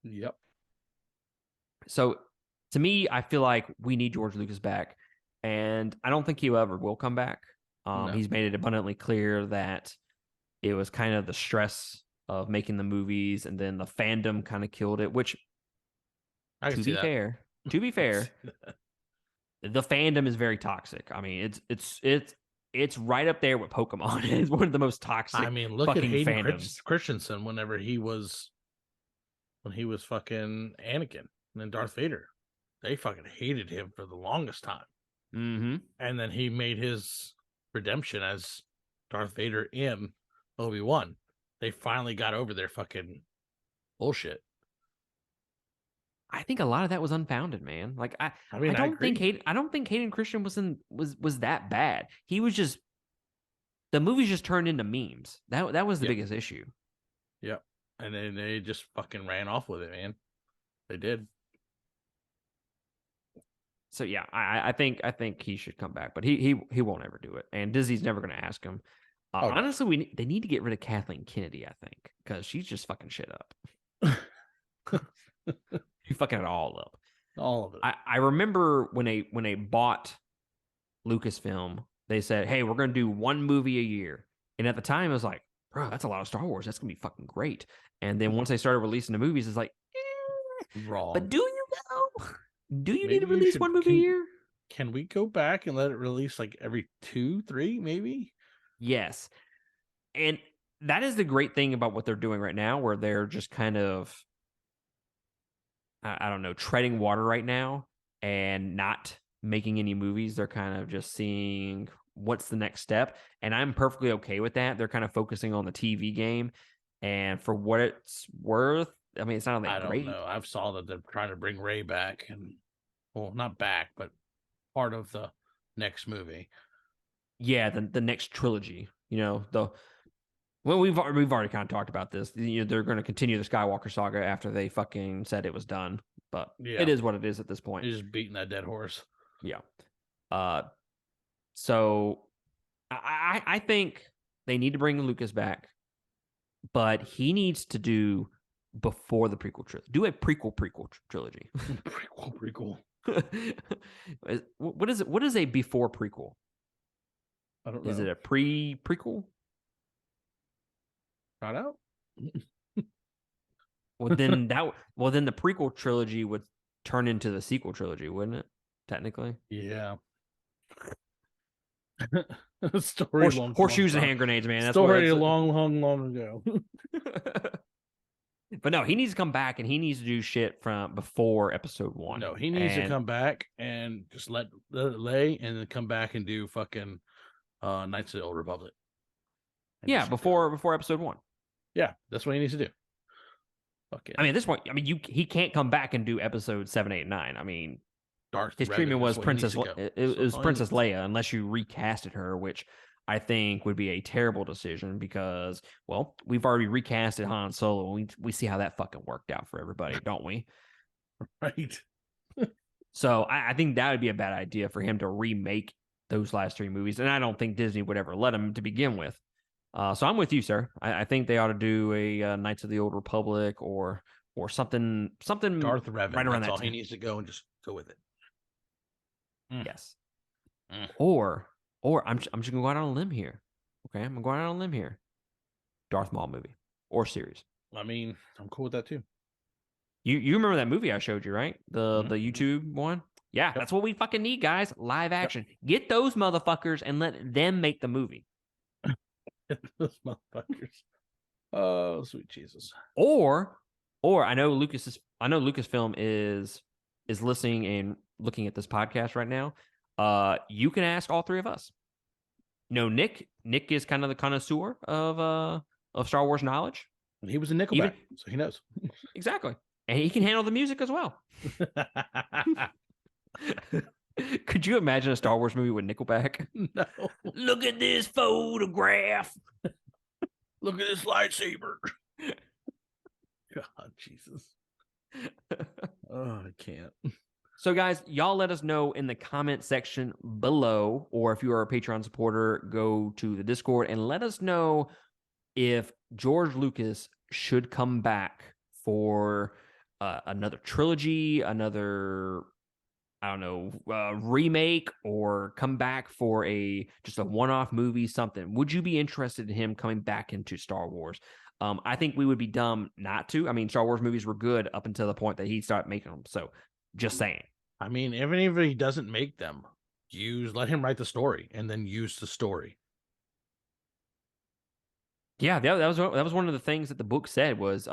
Yep. So to me, I feel like we need George Lucas back, and I don't think he ever will come back. No. He's made it abundantly clear that it was kind of the stress of making the movies, and then the fandom kind of killed it. Which, to be fair, the fandom is very toxic. I mean, it's right up there with Pokemon. It's one of the most toxic. I mean, look fucking at Hayden fandoms. Christensen when he was fucking Anakin and then Darth Vader. They fucking hated him for the longest time. Mm-hmm. And then he made his redemption as Darth Vader in Obi-Wan. They finally got over their fucking bullshit. I think a lot of that was unfounded, man. Like I mean, I agree. I don't think Hayden Christian was that bad. He was just the movies just turned into memes. That was the Yep. biggest issue. Yep. And then they just fucking ran off with it, man. They did. So yeah, I think he should come back, but he won't ever do it, and Disney's never going to ask him. Oh no. Honestly, they need to get rid of Kathleen Kennedy, I think, because she's just fucking shit up. She's fucking it all up. All of it. I remember when they bought Lucasfilm, they said, "Hey, we're going to do one movie a year," and at the time, it was like, "Bro, that's a lot of Star Wars. That's gonna be fucking great." And then once they started releasing the movies, it's like, Wrong. but do you know? Do you need Maybe to release one movie a year? Can we go back and let it release like every 2, 3, maybe? Yes. And that is the great thing about what they're doing right now, where they're just kind of, I don't know, treading water right now and not making any movies. They're kind of just seeing what's the next step. And I'm perfectly okay with that. They're kind of focusing on the TV game. And for what it's worth, I mean, it's not that I don't great. know. I've saw that they're trying to bring Ray back, and well, not back, but part of the next movie. Yeah, the next trilogy. Well, we've already kind of talked about this. They're going to continue the Skywalker saga after they fucking said it was done, but Yeah, it is what it is at this point. he's just beating that dead horse. Yeah. So I think they need to bring Lucas back, but he needs to do before the prequel trilogy. Do a prequel trilogy. prequel. What is it? What is a before prequel? I don't know. Is it a prequel? Not out. Well, then the prequel trilogy would turn into the sequel trilogy, wouldn't it? Technically. Yeah. Story horseshoes and hand grenades, man. That's story long ago. But no, he needs to come back and he needs to do shit from before episode 1. No, he needs to come back and just let it lay, and then come back and do fucking Knights of the Old Republic. Yeah, before episode 1. Yeah, that's what he needs to do. Okay. I mean, at this point, he can't come back and do episode 7, 8, 9. I mean, his treatment was Princess Princess Leia, unless you recasted her, which I think would be a terrible decision because, well, we've already recasted Han Solo. And we see how that fucking worked out for everybody, don't we? Right. So I think that would be a bad idea for him to remake those last 3 movies, and I don't think Disney would ever let him to begin with. So I'm with you, sir. I think they ought to do a Knights of the Old Republic or something Darth Revan. right around that's that all time. He needs to go and just go with it. Yes. Or I'm just gonna go out on a limb here. Okay, I'm gonna go out on a limb here. Darth Maul movie or series. I mean, I'm cool with that too. You remember that movie I showed you, right? The YouTube one? Yeah, Yep. That's what we fucking need, guys. Live action. Yep. Get those motherfuckers and let them make the movie. Those motherfuckers. Oh, sweet Jesus. Or I know Lucasfilm is listening and looking at this podcast right now. You can ask all 3 of us. Nick is kind of the connoisseur of Star Wars knowledge. He was in Nickelback, so he knows. Exactly. And he can handle the music as well. Could you imagine a Star Wars movie with Nickelback? No. Look at this photograph. Look at this lightsaber. God, Jesus. Oh, I can't. So, guys, y'all let us know in the comment section below, or if you are a Patreon supporter, go to the Discord and let us know if George Lucas should come back for another trilogy, another, I don't know, remake, or come back for just a one-off movie, something. Would you be interested in him coming back into Star Wars? I think we would be dumb not to. I mean, Star Wars movies were good up until the point that he started making them. So, just saying. I mean, even if he doesn't make them, let him write the story and then use the story. Yeah, that was one of the things that the book said was,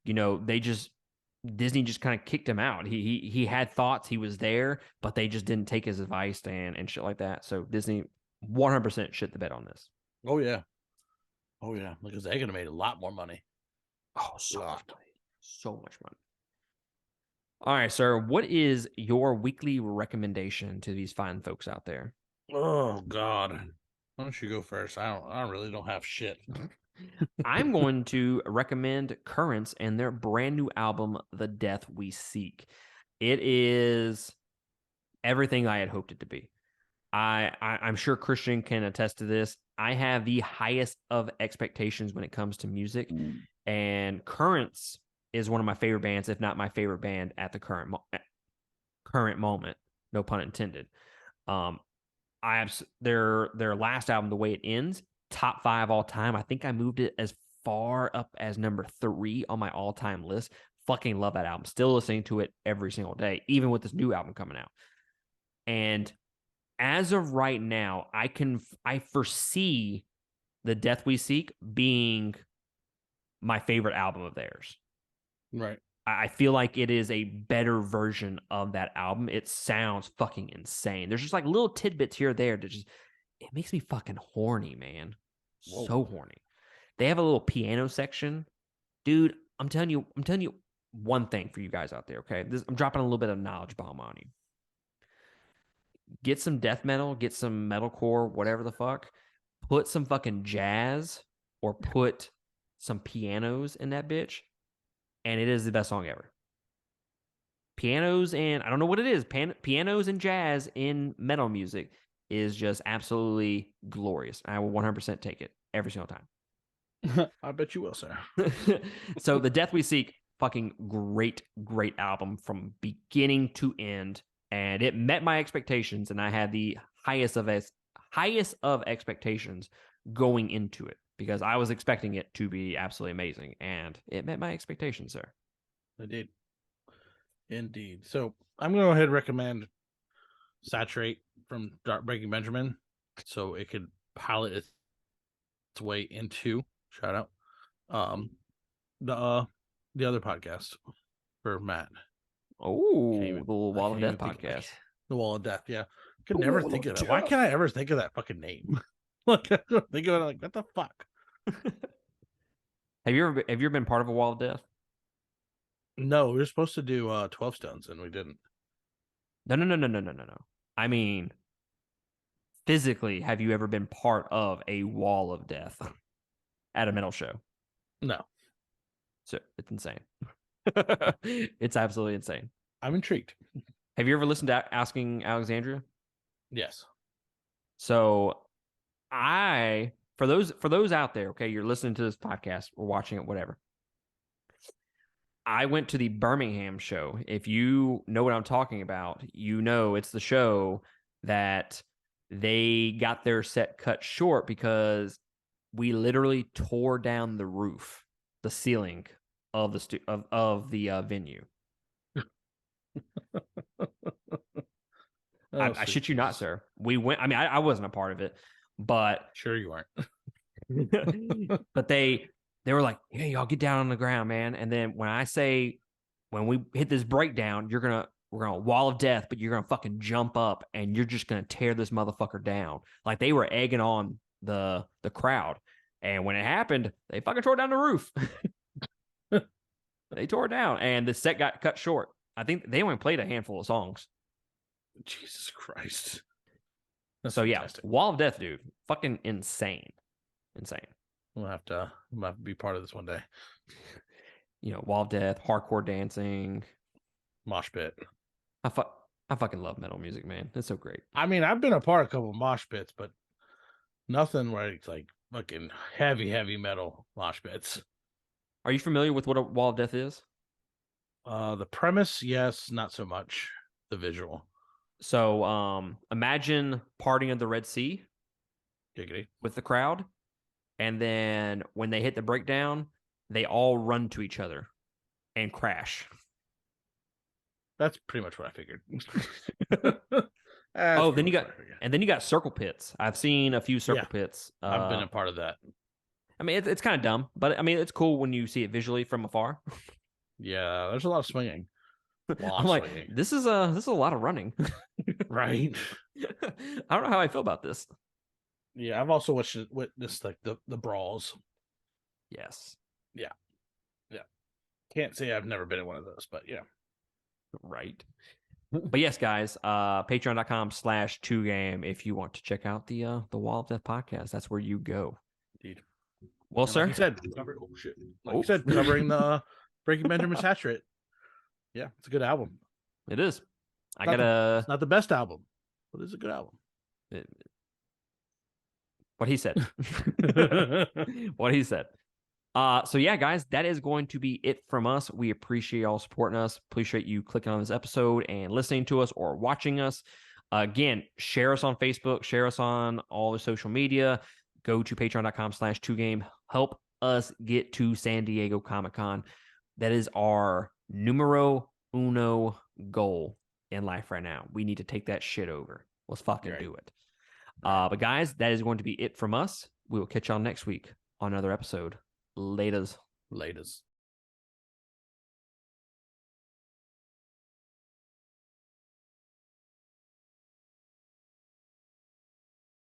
they just Disney just kind of kicked him out. He had thoughts, he was there, but they just didn't take his advice and shit like that. So Disney 100% shit the bed on this. Oh yeah. Oh yeah. Because they could have made a lot more money. Oh, so much money. So much money. All right, sir. What is your weekly recommendation to these fine folks out there? Oh God. Why don't you go first? I really don't have shit. I'm going to recommend Currents and their brand new album, The Death We Seek. It is everything I had hoped it to be. I'm sure Christian can attest to this. I have the highest of expectations when it comes to music, and Currents is one of my favorite bands, if not my favorite band at the current moment. No pun intended. I have their last album, The Way It Ends, top 5 all time. I think I moved it as far up as number 3 on my all time list. Fucking love that album. Still listening to it every single day, even with this new album coming out. And as of right now, I foresee The Death We Seek being my favorite album of theirs. Right. I feel like it is a better version of that album. It sounds fucking insane. There's just like little tidbits here or there that just it makes me fucking horny, man. Whoa. So horny. They have a little piano section. Dude, I'm telling you one thing for you guys out there, okay? I'm dropping a little bit of knowledge bomb on you. Get some death metal, get some metalcore, whatever the fuck. Put some fucking jazz or put some pianos in that bitch, and it is the best song ever. Pianos and I don't know what it is. Pianos and jazz in metal music is just absolutely glorious. I will 100% take it every single time. I bet you will, sir. So The Death We Seek, fucking great album from beginning to end, and it met my expectations, and I had the highest of expectations going into it because I was expecting it to be absolutely amazing, and it met my expectations, sir. It did. Indeed. So I'm going to go ahead and recommend Saturate from Breaking Benjamin so it could pilot its way into shout out the other podcast for Matt. Oh, the Wall of Death podcast. The Wall of Death, yeah. I could never think of that. Why can't I ever think of that fucking name? Like I don't think of it like what the fuck? Have you ever been part of a Wall of Death? No, we were supposed to do 12 Stones and we didn't. No. I mean, physically, have you ever been part of a Wall of Death at a metal show? No. So it's insane. It's absolutely insane. I'm intrigued. Have you ever listened to Asking Alexandria? Yes. So for those out there, okay, you're listening to this podcast or watching it, whatever. I went to the Birmingham show. If you know what I'm talking about, you know it's the show that they got their set cut short because we literally tore down the roof, the ceiling of the venue. I shit you not, sir. We went. I mean, I wasn't a part of it, but sure you aren't. But they were like, "Yeah, y'all get down on the ground, man." And then when we hit this breakdown, we're gonna Wall of Death, but you're gonna fucking jump up and you're just gonna tear this motherfucker down. Like they were egging on the crowd, and when it happened, they fucking tore down the roof. They tore it down, and the set got cut short. I think they only played a handful of songs. Jesus Christ. That's so fantastic. Yeah, Wall of Death, dude, fucking insane. We'll have to be part of this one day. You know, Wall of Death, hardcore dancing, mosh pit. I fucking love metal music, man. It's so great. I mean, I've been a part of a couple of mosh pits, but nothing where it's like fucking heavy metal mosh pits. Are you familiar with what a Wall of Death is? The premise, yes, not so much the visual. So, imagine parting of the Red Sea. Giggity. With the crowd, and then when they hit the breakdown, they all run to each other and crash. That's pretty much what I figured. Then you got circle pits. I've seen a few circle pits. I've been a part of that. I mean, it's kind of dumb, but I mean, it's cool when you see it visually from afar. Yeah, there's a lot of swinging. I'm like, this is a lot of running. Right. I don't know how I feel about this. Yeah, I've also witnessed like the brawls. Yes. Yeah. Yeah. Can't say I've never been in one of those, but yeah. Right. But yes, guys, patreon.com/2game if you want to check out the Wall of Death podcast. That's where you go. Indeed. Well, and sir. Like you said, you said, covering the Breaking Benjamin's Hatchet. Yeah, it's a good album. It is. It's not the best album, but it's a good album. What he said. What he said. So yeah, guys, that is going to be it from us. We appreciate y'all supporting us. Appreciate you clicking on this episode and listening to us or watching us. Again, share us on Facebook, share us on all the social media. Go to patreon.com/2game. Help us get to San Diego Comic-Con. That is our numero uno goal in life right now. We need to take that shit over. Let's fucking do it. But guys, that is going to be it from us. We will catch y'all next week on another episode. Laters.